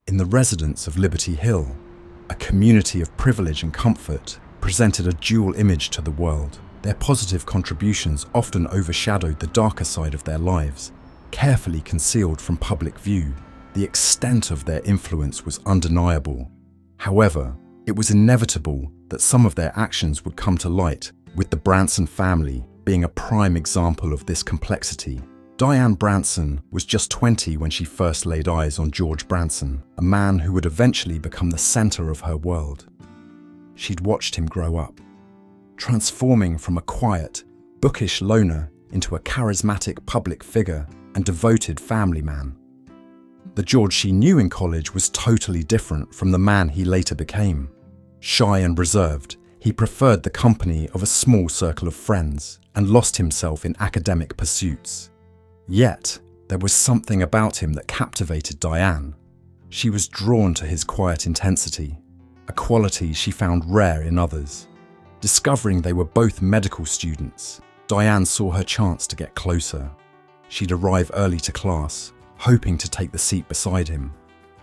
In the residents of Liberty Hill, a community of privilege and comfort presented a dual image to the world. Their positive contributions often overshadowed the darker side of their lives, carefully concealed from public view. The extent of their influence was undeniable. However, it was inevitable that some of their actions would come to light, with the Branson family being a prime example of this complexity. Diane Branson was just 20 when she first laid eyes on George Branson, a man who would eventually become the center of her world. She'd watched him grow up, transforming from a quiet, bookish loner into a charismatic public figure and devoted family man. The George she knew in college was totally different from the man he later became. Shy and reserved, he preferred the company of a small circle of friends and lost himself in academic pursuits. Yet, there was something about him that captivated Diane. She was drawn to his quiet intensity, a quality she found rare in others. Discovering they were both medical students, Diane saw her chance to get closer. She'd arrive early to class, hoping to take the seat beside him.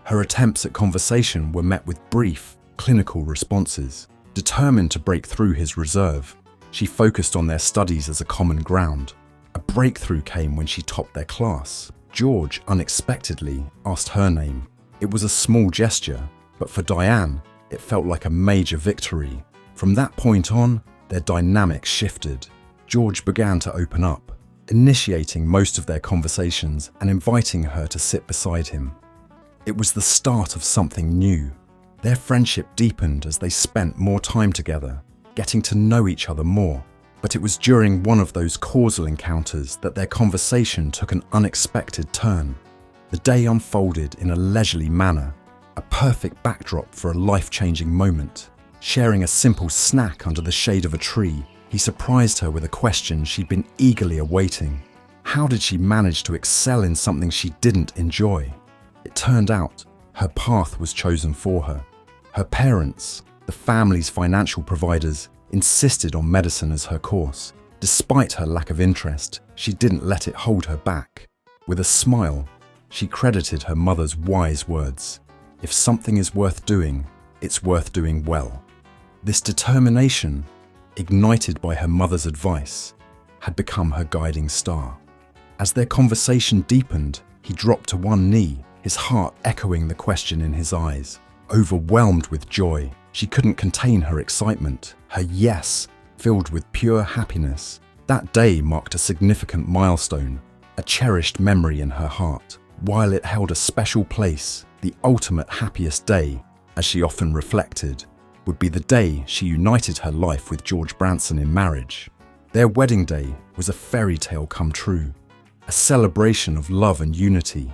Her attempts at conversation were met with brief, clinical responses. Determined to break through his reserve, she focused on their studies as a common ground. A breakthrough came when she topped their class. George unexpectedly asked her name. It was a small gesture, but for Diane, it felt like a major victory. From that point on, their dynamic shifted. George began to open up, initiating most of their conversations and inviting her to sit beside him. It was the start of something new. Their friendship deepened as they spent more time together, getting to know each other more. But it was during one of those causal encounters that their conversation took an unexpected turn. The day unfolded in a leisurely manner, a perfect backdrop for a life-changing moment. Sharing a simple snack under the shade of a tree, he surprised her with a question she'd been eagerly awaiting. How did she manage to excel in something she didn't enjoy? It turned out her path was chosen for her. Her parents, the family's financial providers, insisted on medicine as her course. Despite her lack of interest, she didn't let it hold her back. With a smile, she credited her mother's wise words. If something is worth doing, it's worth doing well. This determination, ignited by her mother's advice, had become her guiding star. As their conversation deepened, he dropped to one knee, his heart echoing the question in his eyes. Overwhelmed with joy, she couldn't contain her excitement, her yes filled with pure happiness. That day marked a significant milestone, a cherished memory in her heart. While it held a special place, the ultimate happiest day, as she often reflected, would be the day she united her life with George Branson in marriage. Their wedding day was a fairy tale come true, a celebration of love and unity.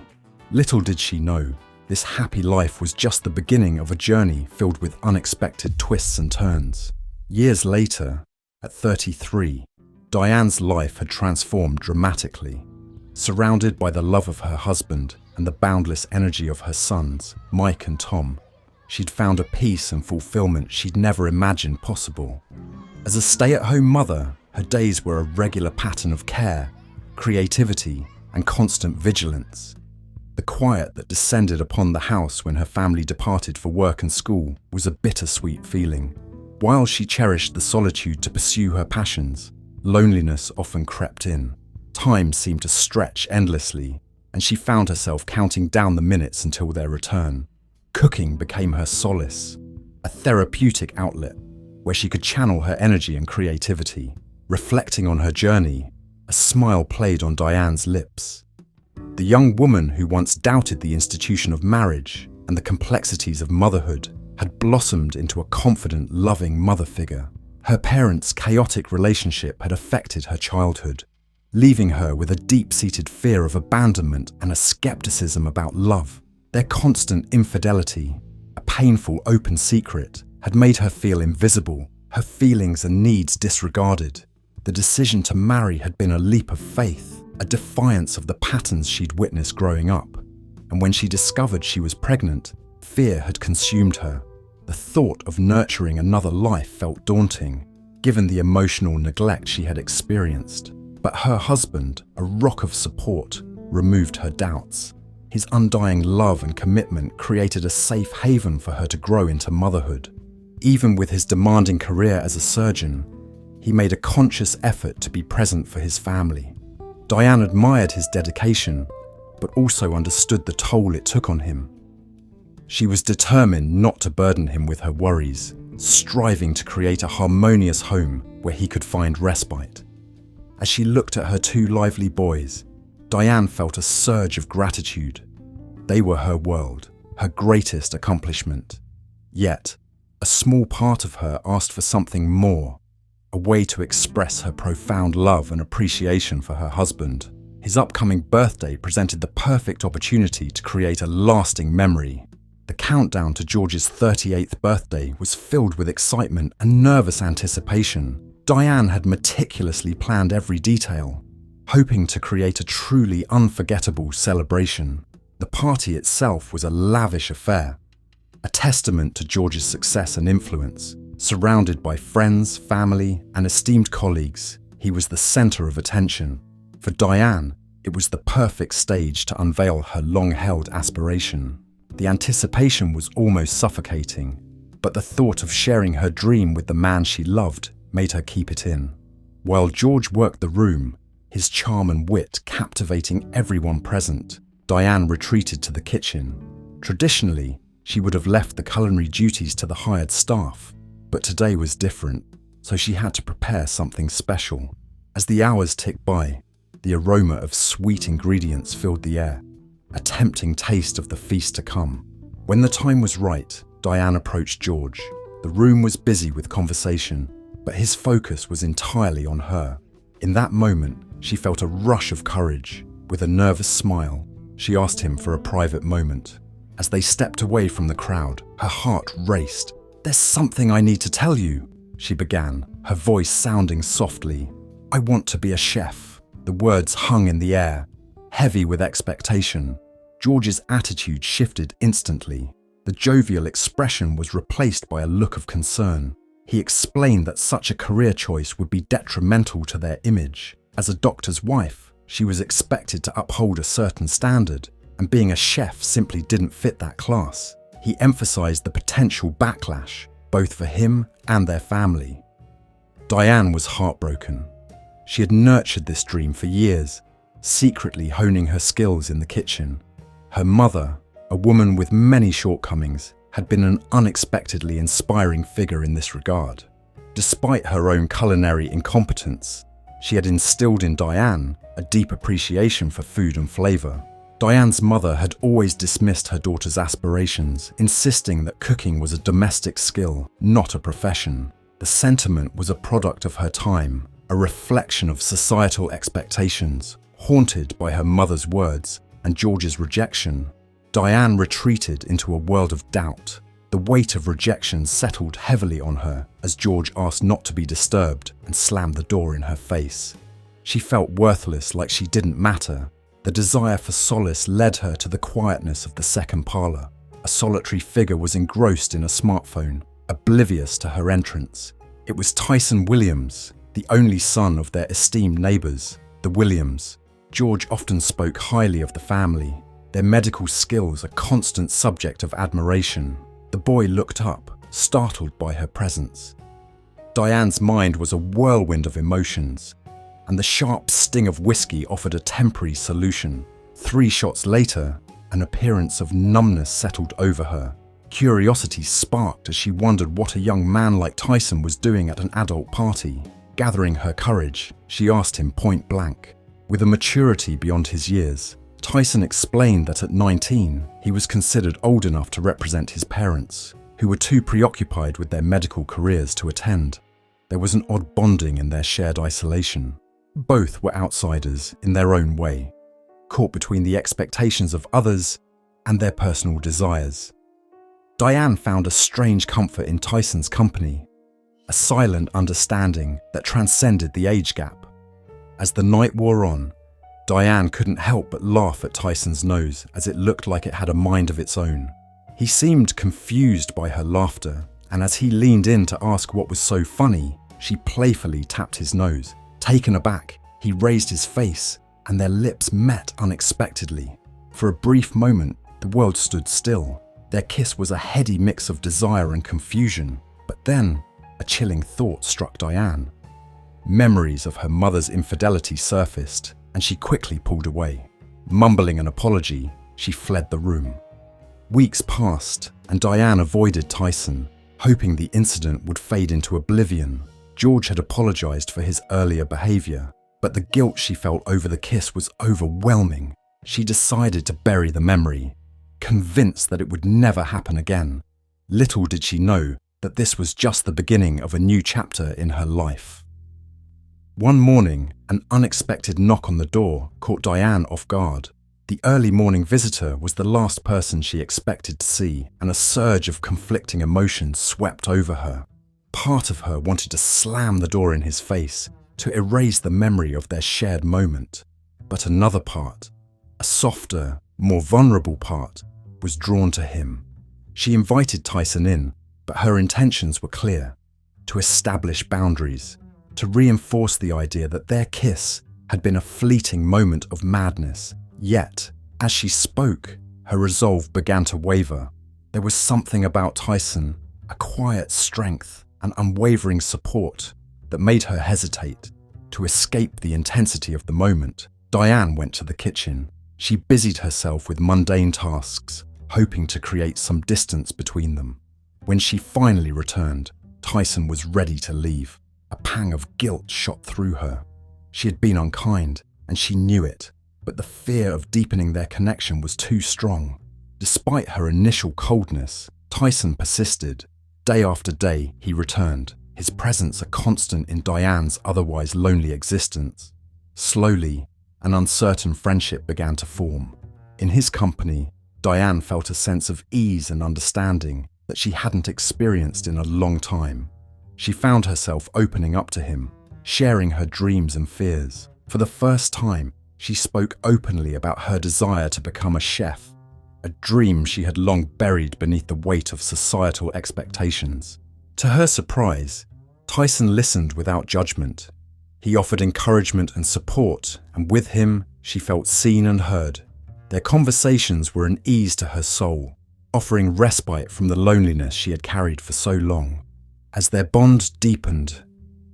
Little did she know, this happy life was just the beginning of a journey filled with unexpected twists and turns. Years later, at 33, Diane's life had transformed dramatically. Surrounded by the love of her husband and the boundless energy of her sons, Mike and Tom, she'd found a peace and fulfillment she'd never imagined possible. As a stay-at-home mother, her days were a regular pattern of care, creativity, and constant vigilance. The quiet that descended upon the house when her family departed for work and school was a bittersweet feeling. While she cherished the solitude to pursue her passions, loneliness often crept in. Time seemed to stretch endlessly, and she found herself counting down the minutes until their return. Cooking became her solace, a therapeutic outlet where she could channel her energy and creativity. Reflecting on her journey, a smile played on Diane's lips. The young woman who once doubted the institution of marriage and the complexities of motherhood had blossomed into a confident, loving mother figure. Her parents' chaotic relationship had affected her childhood, leaving her with a deep-seated fear of abandonment and a skepticism about love. Their constant infidelity, a painful open secret, had made her feel invisible, her feelings and needs disregarded. The decision to marry had been a leap of faith, a defiance of the patterns she'd witnessed growing up. And when she discovered she was pregnant, fear had consumed her. The thought of nurturing another life felt daunting, given the emotional neglect she had experienced. But her husband, a rock of support, removed her doubts. His undying love and commitment created a safe haven for her to grow into motherhood. Even with his demanding career as a surgeon, he made a conscious effort to be present for his family. Diane admired his dedication, but also understood the toll it took on him. She was determined not to burden him with her worries, striving to create a harmonious home where he could find respite. As she looked at her two lively boys, Diane felt a surge of gratitude. They were her world, her greatest accomplishment. Yet, a small part of her asked for something more, a way to express her profound love and appreciation for her husband. His upcoming birthday presented the perfect opportunity to create a lasting memory. The countdown to George's 38th birthday was filled with excitement and nervous anticipation. Diane had meticulously planned every detail, hoping to create a truly unforgettable celebration. The party itself was a lavish affair, a testament to George's success and influence. Surrounded by friends, family, and esteemed colleagues, he was the center of attention. For Diane, it was the perfect stage to unveil her long-held aspiration. The anticipation was almost suffocating, but the thought of sharing her dream with the man she loved made her keep it in. While George worked the room, his charm and wit captivating everyone present, Diane retreated to the kitchen. Traditionally, she would have left the culinary duties to the hired staff, but today was different, so she had to prepare something special. As the hours ticked by, the aroma of sweet ingredients filled the air, a tempting taste of the feast to come. When the time was right, Diane approached George. The room was busy with conversation, but his focus was entirely on her. In that moment, she felt a rush of courage. With a nervous smile, she asked him for a private moment. As they stepped away from the crowd, her heart raced. "There's something I need to tell you," she began, her voice sounding softly. "I want to be a chef." The words hung in the air, heavy with expectation. George's attitude shifted instantly. The jovial expression was replaced by a look of concern. He explained that such a career choice would be detrimental to their image. As a doctor's wife, she was expected to uphold a certain standard, and being a chef simply didn't fit that class. He emphasized the potential backlash, both for him and their family. Diane was heartbroken. She had nurtured this dream for years, secretly honing her skills in the kitchen. Her mother, a woman with many shortcomings, had been an unexpectedly inspiring figure in this regard. Despite her own culinary incompetence, she had instilled in Diane a deep appreciation for food and flavor. Diane's mother had always dismissed her daughter's aspirations, insisting that cooking was a domestic skill, not a profession. The sentiment was a product of her time, a reflection of societal expectations. Haunted by her mother's words and George's rejection, Diane retreated into a world of doubt. The weight of rejection settled heavily on her as George asked not to be disturbed and slammed the door in her face. She felt worthless, like she didn't matter. The desire for solace led her to the quietness of the second parlor. A solitary figure was engrossed in a smartphone, oblivious to her entrance. It was Tyson Williams, the only son of their esteemed neighbors, the Williams. George often spoke highly of the family, their medical skills a constant subject of admiration. The boy looked up, startled by her presence. Diane's mind was a whirlwind of emotions, and the sharp sting of whiskey offered a temporary solution. 3 shots later, an appearance of numbness settled over her. Curiosity sparked as she wondered what a young man like Tyson was doing at an adult party. Gathering her courage, she asked him point blank. With a maturity beyond his years, Tyson explained that at 19, he was considered old enough to represent his parents, who were too preoccupied with their medical careers to attend. There was an odd bonding in their shared isolation. Both were outsiders in their own way, caught between the expectations of others and their personal desires. Diane found a strange comfort in Tyson's company, a silent understanding that transcended the age gap. As the night wore on, Diane couldn't help but laugh at Tyson's nose as it looked like it had a mind of its own. He seemed confused by her laughter, and as he leaned in to ask what was so funny, she playfully tapped his nose. Taken aback, he raised his face, and their lips met unexpectedly. For a brief moment, the world stood still. Their kiss was a heady mix of desire and confusion, but then a chilling thought struck Diane. Memories of her mother's infidelity surfaced, and she quickly pulled away. Mumbling an apology, she fled the room. Weeks passed, and Diane avoided Tyson, hoping the incident would fade into oblivion. George had apologized for his earlier behavior, but the guilt she felt over the kiss was overwhelming. She decided to bury the memory, convinced that it would never happen again. Little did she know that this was just the beginning of a new chapter in her life. One morning, an unexpected knock on the door caught Diane off guard. The early morning visitor was the last person she expected to see, and a surge of conflicting emotions swept over her. Part of her wanted to slam the door in his face, to erase the memory of their shared moment. But another part, a softer, more vulnerable part, was drawn to him. She invited Tyson in, but her intentions were clear: to establish boundaries, to reinforce the idea that their kiss had been a fleeting moment of madness. Yet, as she spoke, her resolve began to waver. There was something about Tyson, a quiet strength, an unwavering support, that made her hesitate. To escape the intensity of the moment, Diane went to the kitchen. She busied herself with mundane tasks, hoping to create some distance between them. When she finally returned, Tyson was ready to leave. A pang of guilt shot through her. She had been unkind, and she knew it, but the fear of deepening their connection was too strong. Despite her initial coldness, Tyson persisted. Day after day, he returned, his presence a constant in Diane's otherwise lonely existence. Slowly, an uncertain friendship began to form. In his company, Diane felt a sense of ease and understanding that she hadn't experienced in a long time. She found herself opening up to him, sharing her dreams and fears. For the first time, she spoke openly about her desire to become a chef, a dream she had long buried beneath the weight of societal expectations. To her surprise, Tyson listened without judgment. He offered encouragement and support, and with him, she felt seen and heard. Their conversations were an ease to her soul, offering respite from the loneliness she had carried for so long. As their bond deepened,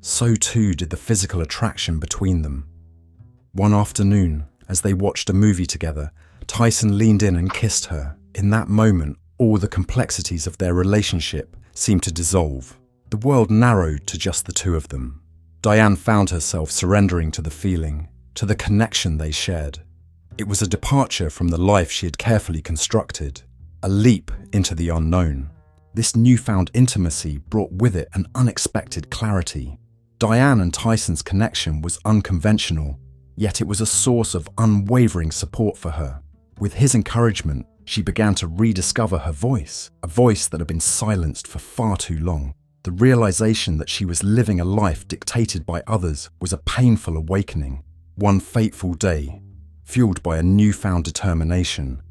so too did the physical attraction between them. One afternoon, as they watched a movie together, Tyson leaned in and kissed her. In that moment, all the complexities of their relationship seemed to dissolve. The world narrowed to just the two of them. Diane found herself surrendering to the feeling, to the connection they shared. It was a departure from the life she had carefully constructed, a leap into the unknown. This newfound intimacy brought with it an unexpected clarity. Diane and Tyson's connection was unconventional, yet it was a source of unwavering support for her. With his encouragement, she began to rediscover her voice, a voice that had been silenced for far too long. The realization that she was living a life dictated by others was a painful awakening. One fateful day, fueled by a newfound determination,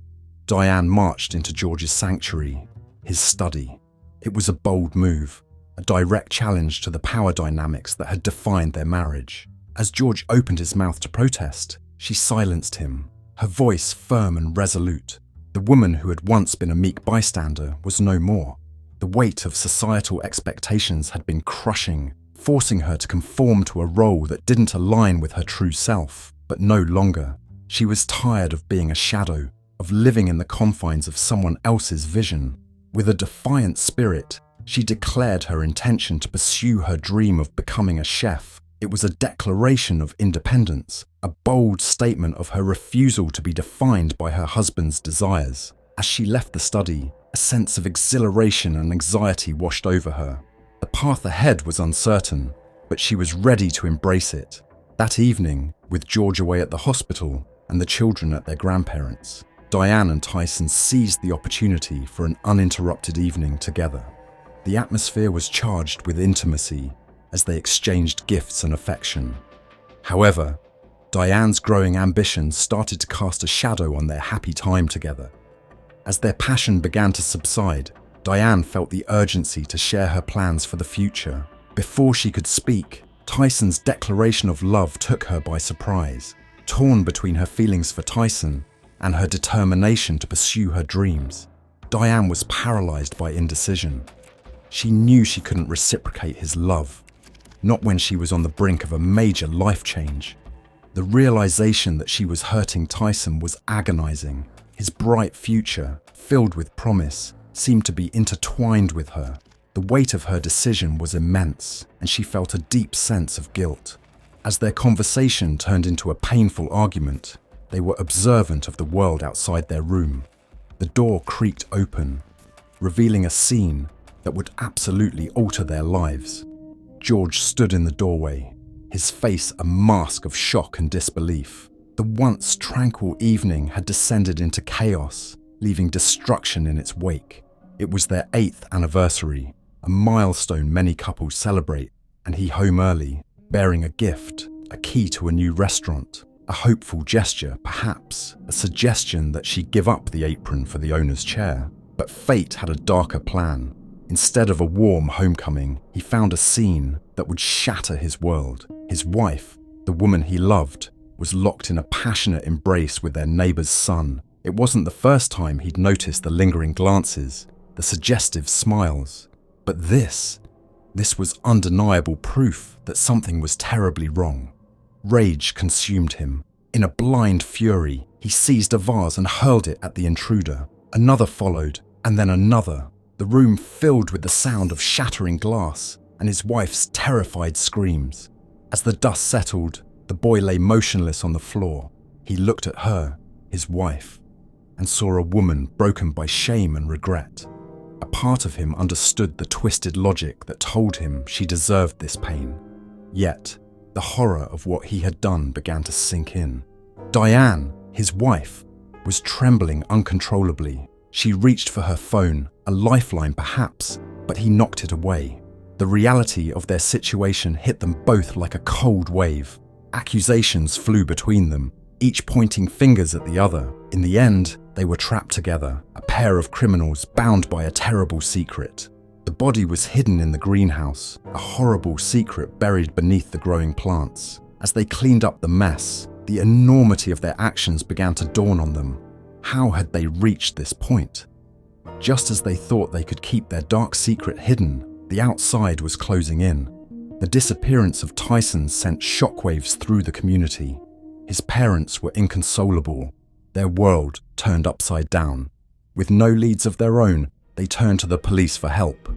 Diane marched into George's sanctuary, his study. It was a bold move, a direct challenge to the power dynamics that had defined their marriage. As George opened his mouth to protest, she silenced him, her voice firm and resolute. The woman who had once been a meek bystander was no more. The weight of societal expectations had been crushing, forcing her to conform to a role that didn't align with her true self. But no longer. She was tired of being a shadow, of living in the confines of someone else's vision. With a defiant spirit, she declared her intention to pursue her dream of becoming a chef. It was a declaration of independence, a bold statement of her refusal to be defined by her husband's desires. As she left the study, a sense of exhilaration and anxiety washed over her. The path ahead was uncertain, but she was ready to embrace it. That evening, with George away at the hospital and the children at their grandparents', Diane and Tyson seized the opportunity for an uninterrupted evening together. The atmosphere was charged with intimacy as they exchanged gifts and affection. However, Diane's growing ambition started to cast a shadow on their happy time together. As their passion began to subside, Diane felt the urgency to share her plans for the future. Before she could speak, Tyson's declaration of love took her by surprise. Torn between her feelings for Tyson and her determination to pursue her dreams, Diane was paralyzed by indecision. She knew she couldn't reciprocate his love, not when she was on the brink of a major life change. The realization that she was hurting Tyson was agonizing. His bright future, filled with promise, seemed to be intertwined with her. The weight of her decision was immense, and she felt a deep sense of guilt. As their conversation turned into a painful argument, they were observant of the world outside their room. The door creaked open, revealing a scene that would absolutely alter their lives. George stood in the doorway, his face a mask of shock and disbelief. The once tranquil evening had descended into chaos, leaving destruction in its wake. It was their 8th anniversary, a milestone many couples celebrate, and he home early, bearing a gift, a key to a new restaurant, a hopeful gesture, perhaps, a suggestion that she give up the apron for the owner's chair. But fate had a darker plan. Instead of a warm homecoming, he found a scene that would shatter his world. His wife, the woman he loved, was locked in a passionate embrace with their neighbor's son. It wasn't the first time he'd noticed the lingering glances, the suggestive smiles. But this was undeniable proof that something was terribly wrong. Rage consumed him. In a blind fury, he seized a vase and hurled it at the intruder. Another followed, and then another. The room filled with the sound of shattering glass and his wife's terrified screams. As the dust settled, the boy lay motionless on the floor. He looked at her, his wife, and saw a woman broken by shame and regret. A part of him understood the twisted logic that told him she deserved this pain. Yet, the horror of what he had done began to sink in. Diane, his wife, was trembling uncontrollably. She reached for her phone, a lifeline perhaps, but he knocked it away. The reality of their situation hit them both like a cold wave. Accusations flew between them, each pointing fingers at the other. In the end, they were trapped together, a pair of criminals bound by a terrible secret. The body was hidden in the greenhouse, a horrible secret buried beneath the growing plants. As they cleaned up the mess, the enormity of their actions began to dawn on them. How had they reached this point? Just as they thought they could keep their dark secret hidden, the outside was closing in. The disappearance of Tyson sent shockwaves through the community. His parents were inconsolable. Their world turned upside down. With no leads of their own, they turned to the police for help.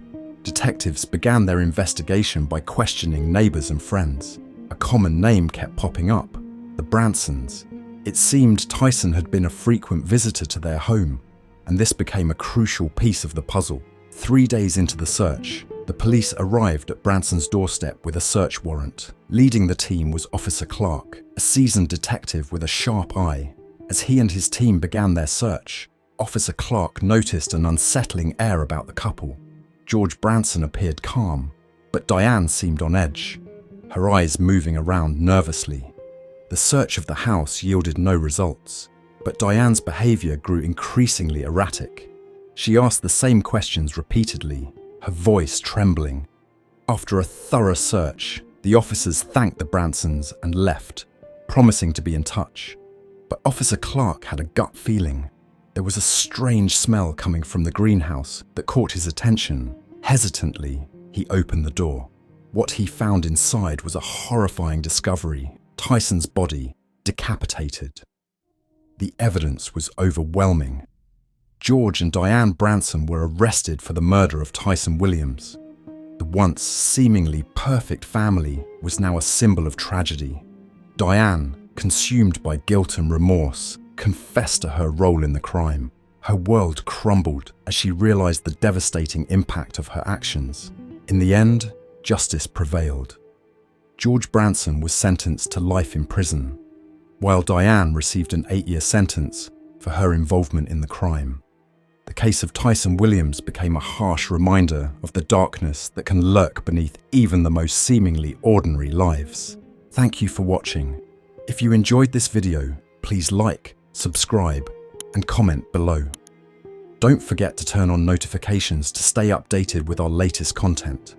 Detectives began their investigation by questioning neighbors and friends. A common name kept popping up: the Bransons. It seemed Tyson had been a frequent visitor to their home, and this became a crucial piece of the puzzle. 3 days into the search, the police arrived at Branson's doorstep with a search warrant. Leading the team was Officer Clark, a seasoned detective with a sharp eye. As he and his team began their search, Officer Clark noticed an unsettling air about the couple. George Branson appeared calm, but Diane seemed on edge, her eyes moving around nervously. The search of the house yielded no results, but Diane's behavior grew increasingly erratic. She asked the same questions repeatedly, her voice trembling. After a thorough search, the officers thanked the Bransons and left, promising to be in touch. But Officer Clark had a gut feeling. There was a strange smell coming from the greenhouse that caught his attention. Hesitantly, he opened the door. What he found inside was a horrifying discovery: Tyson's body, decapitated. The evidence was overwhelming. George and Diane Branson were arrested for the murder of Tyson Williams. The once seemingly perfect family was now a symbol of tragedy. Diane, consumed by guilt and remorse, confessed to her role in the crime. Her world crumbled as she realized the devastating impact of her actions. In the end, justice prevailed. George Branson was sentenced to life in prison, while Diane received an 8-year sentence for her involvement in the crime. The case of Tyson Williams became a harsh reminder of the darkness that can lurk beneath even the most seemingly ordinary lives. Thank you for watching. If you enjoyed this video, please like, subscribe, and comment below. Don't forget to turn on notifications to stay updated with our latest content.